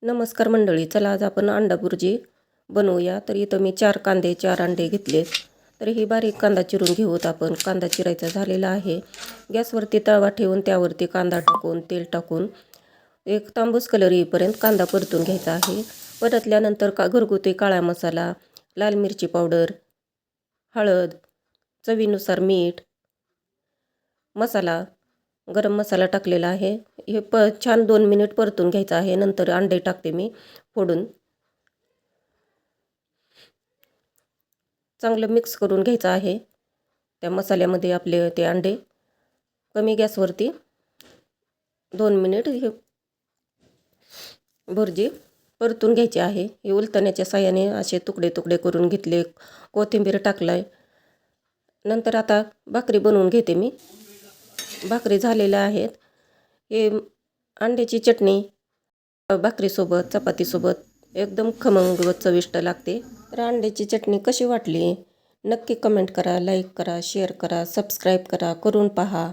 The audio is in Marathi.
नमस्कार मंडळी, चला आज आपण अंडा भुर्जी बनवूया. तर इथं मी 4 कांदे 4 अंडे घेतले. तर ही बारीक कांदा चिरून घेऊत आपण. कांदा चिरायचा झालेला आहे. गॅसवरती तवा ठेवून त्यावरती कांदा टाकून तेल टाकून एक तांबूस कलर येईपर्यंत कांदा परतून घ्यायचा आहे. परतल्यानंतर घरगुती काळा मसाला, लाल मिरची पावडर, हळद, चवीनुसार मीठ, मसाला, गरम मसाला टाकलेला आहे. हे छान 2 मिनिट परतून घ्यायचं आहे. नंतर अंडे टाकते मी फोडून. चांगलं मिक्स करून घ्यायचं आहे त्या मसाल्यामध्ये आपले ते अंडे. कमी गॅसवरती 2 मिनिट हे भुर्जी परतून घ्यायची आहे. हे उलटण्याच्या साहाय्याने असे तुकडे तुकडे करून घेतले. कोथिंबीर टाकलाय. नंतर आता भाकरी बनवून घेते मी. भाकरी झालेल्या आहेत. हे अंड्याची चटणी भाकरीसोबत चपातीसोबत एकदम खमंग व चविष्ट लागते. तर अंड्याची चटणी कशी वाटली नक्की कमेंट करा, लाईक करा, शेअर करा, सबस्क्राईब करा, करून पहा.